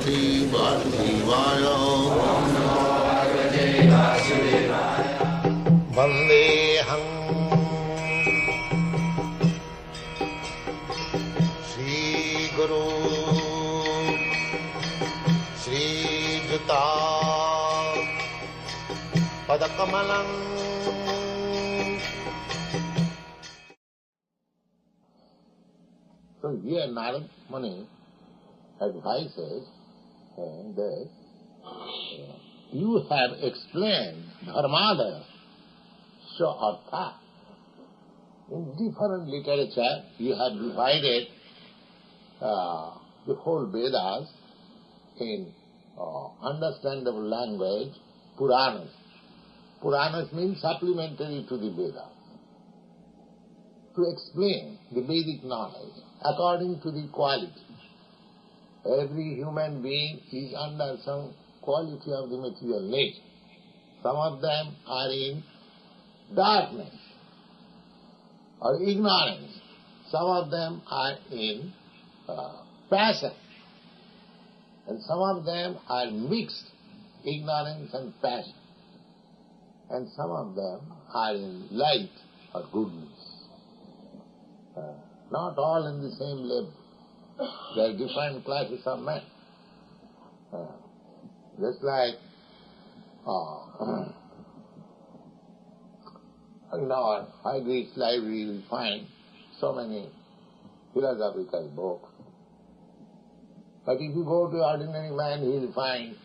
Bhagavate Vasudevaya. Vandeham Shri Guru Shri Juta Padakamalam. So here Narad Muni advises that you have explained Dharmadaya so Artha. In different literature you have divided the whole Vedas in understandable language, Puranas. Puranas means supplementary to the Vedas. To explain the Vedic knowledge according to the quality. Every human being is under some quality of the material nature. Some of them are in darkness or ignorance. Some of them are in passion. And some of them are mixed, ignorance and passion. And some of them are in light or goodness. Not all in the same level. There are different classes of men. Just like in our Hare library we find so many philosophical books. But if you go to ordinary man, he will find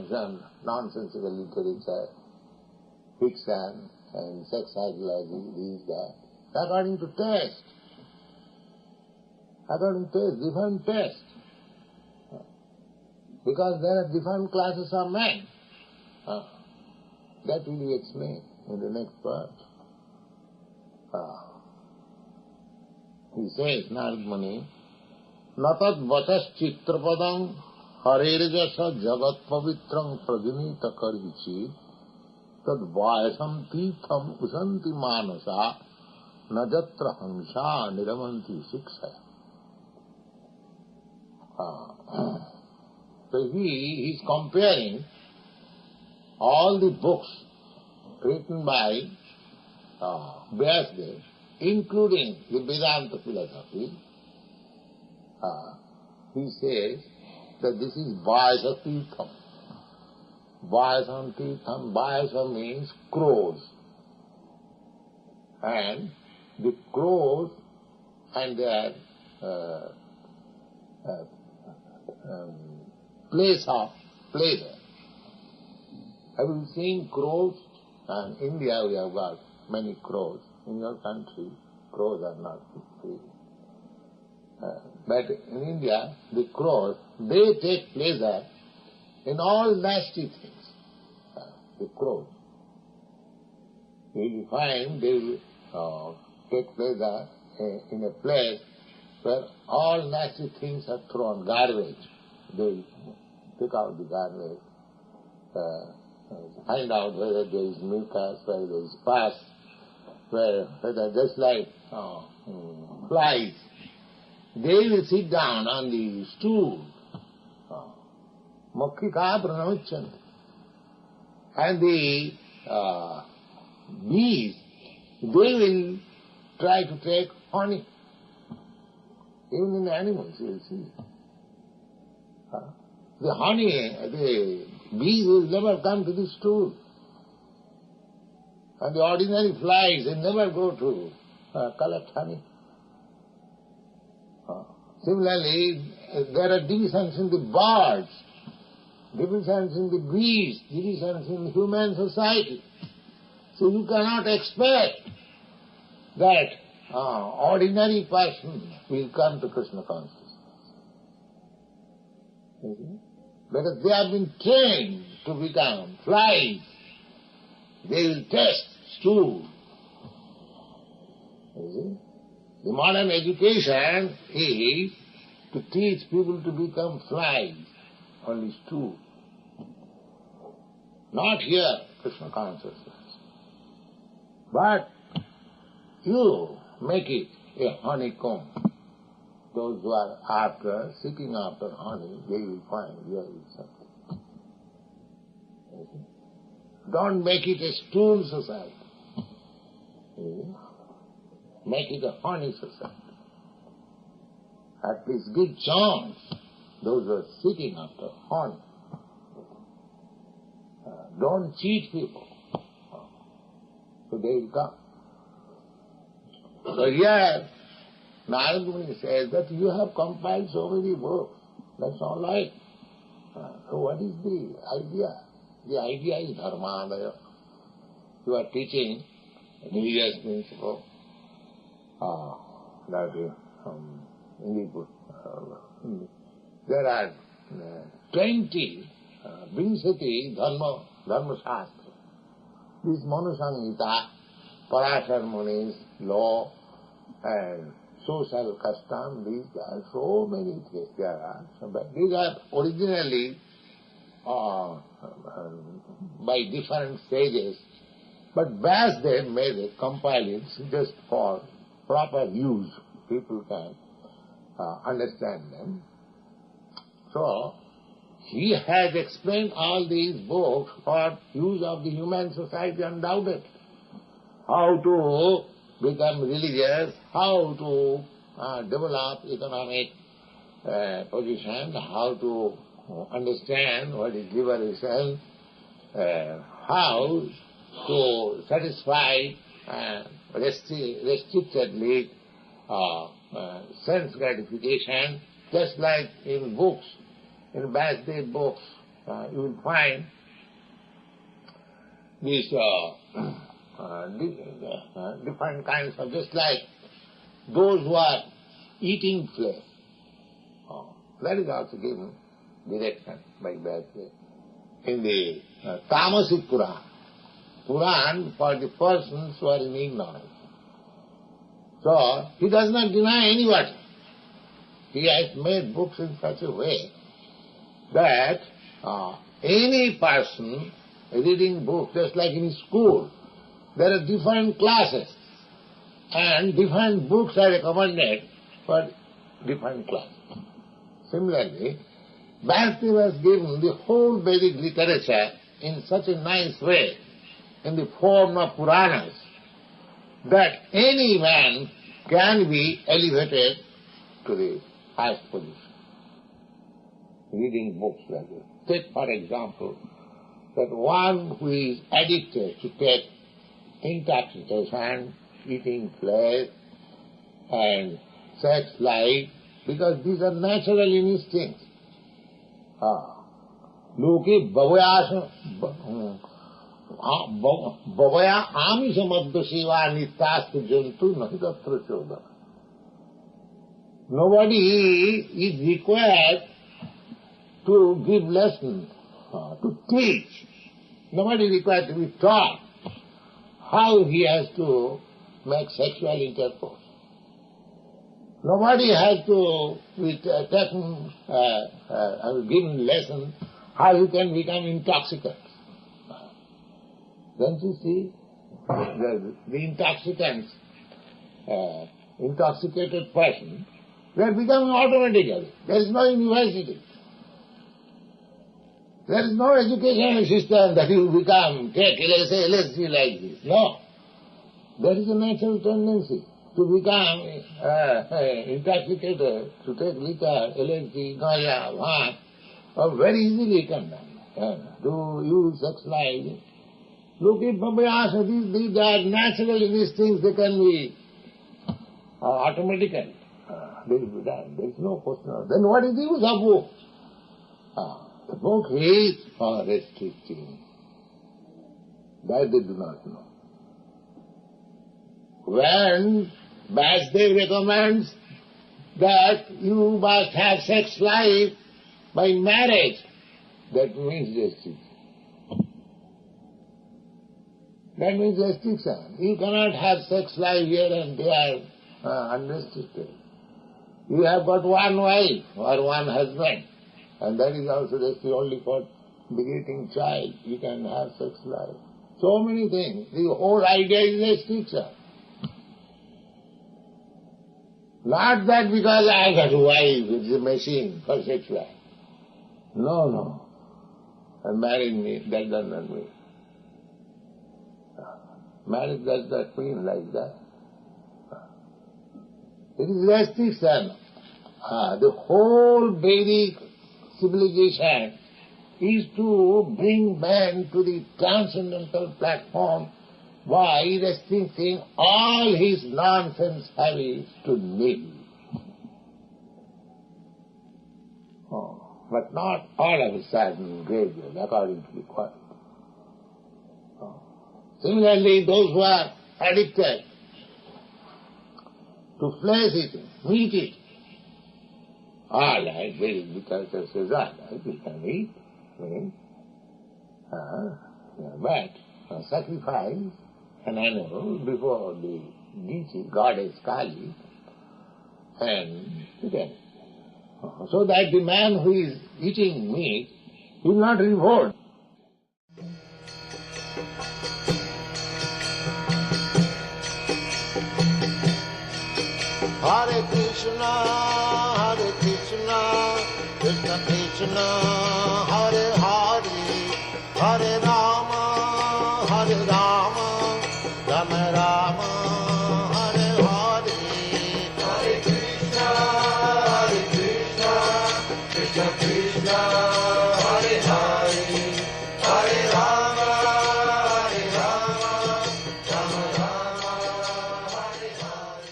some nonsensical literature, fiction and sex psychology, this, that. According to taste. According to taste, different taste. Because there are different classes of men. That will be explained in the next part. He says, Narad Muni, Natat vachas chitrapadam harerjasa jagat pavitram prajunita karichi tad vayasam titham usanti manasa najatra hamsa niramanti shiksaya. So he is comparing all the books written by Vyasadeva, including the Vedanta philosophy. He says that this is Vayasa Tirtham. Vayasa Tirtham, Vayasa means crows. And the crows and their place of pleasure. Have you seen crows? In India we have got many crows. In your country, crows are not free. But in India, the crows, they take pleasure in all nasty things. The crows. You will find they will take pleasure in a place where all nasty things are thrown, garbage. They will pick out the garbage, find out whether there is mucus, whether there is pus, whether just like flies. They will sit down on the stool, Mokkika Pranamachanti. And the bees, they will try to take honey. Even in the animals, you will see. The honey, the bees will never come to the stool. And the ordinary flies, they never go to collect honey. Similarly, there are divisions in the birds, divisions in the bees, divisions in human society. So you cannot expect that ordinary person will come to Krishna consciousness. Because they have been trained to become flies. They will taste stool. The modern education is to teach people to become flies, only stool. Not here, Krishna consciousness. But you make it a honeycomb. those who are seeking after honey, they will find here is something. Don't make it a stool society. Make it a honey society. At least give chance those who are seeking after honey. Don't cheat people. So they will come. So here, Narad Muni says that you have compiled so many books. That's all right. So what is the idea? The idea is dharmadaya. You are teaching religious principle. That is, there are 20 Vinsati Dharma Shastra. This Manu Samhita, Parashar Muni's law and social custom, these are so many things. There are, but these are originally by different stages, but Vyasdev made it, compiled it just for proper use. People can understand them. So, he has explained all these books for use of the human society, undoubted. How to become religious, how to develop economic position, how to understand what is liberation, how to satisfy restrictedly sense gratification, just like in books. In Vyasdev books, you will find these different kinds of, just like those who are eating flesh. That is also given direction by Vyasdev. In the Tamasic Puran for the persons who are in ignorance. So, he does not deny anybody. He has made books in such a way that any person reading books, just like in school, there are different classes and different books are recommended for different classes. Similarly, Vyasdev has given the whole Vedic literature in such a nice way, in the form of Puranas, that any man can be elevated to the highest position. Reading books like this. Take, for example, that one who is addicted to take intoxication, eating flesh, and sex life, because these are natural instincts. Loke bhavaya amisha madhya nityastu jantu nahi tatra chodana. Nobody is required to give lessons, to teach. Nobody is required to be taught how he has to make sexual intercourse. Nobody has to be taken, given lessons how you can become intoxicant. Don't you see? The intoxicants, intoxicated person, they are becoming automatically. There is no university. There is no educational system that you become, take LSD like this. No. There is a natural tendency to become intoxicated, to take liquor, LSD, ganja, bhang, or very easily can done. To use sex life. Look at Babaya, these are natural instincts, they can be automatically. They will be done. There is no question. Then what is the use of book? The book is for restricting. That they do not know. When Vyasdev recommends that you must have sex life by marriage, that means restriction. That means restriction. You cannot have sex life here and there unrestricted. You have got one wife or one husband, and that is also just only for begetting child. You can have sex life. So many things. The whole idea is restriction. Not that because I got a wife, it's a machine for sexual. No. And married me, that does not mean. Marriage does not mean like that. It is restriction. The whole Vedic civilization is to bring man to the transcendental platform by restricting all his nonsense habits to nil. But not all of a sudden gradually, according to the quality. Similarly, those who are addicted to flesh eating, meat eating, all right, the culture says, all right, we can eat, but sacrifice an animal before the deity, goddess Kali, and then, so that the man who is eating meat will not revolt. Hare Krishna, Krishna Krishna, Hare Hare, Hare Rama, Rama Rama, Hare Hare. Hare Krishna, Krishna Krishna, Hare Hare, Hare Rama, Rama Rama, Hare Hare.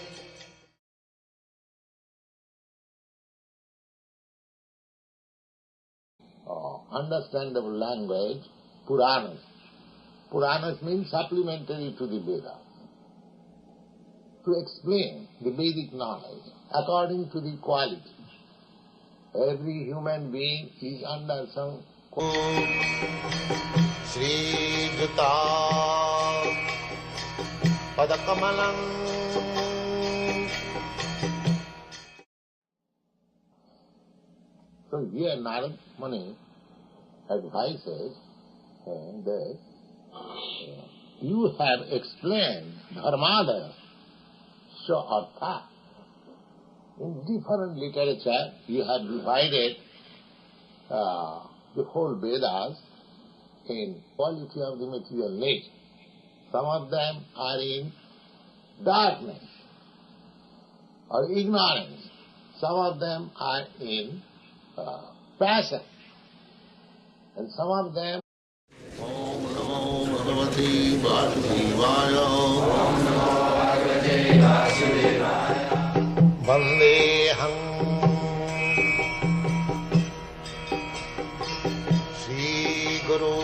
Understandable language, Puranas. Puranas means supplementary to the Vedas. To explain the Vedic knowledge according to the quality. Every human being is under some Śrīla Prabhupādas. So here Narad Muni advises that you have explained Dharmadaya Artha. In different literature you have divided the whole Vedas in quality of the material nature. Some of them are in darkness or ignorance. Some of them are in passion. And some of them Om Namo Bhagavate Vasudevaya, Om Namo Bhagavate Vasudevaya, Vandeham Shri Guru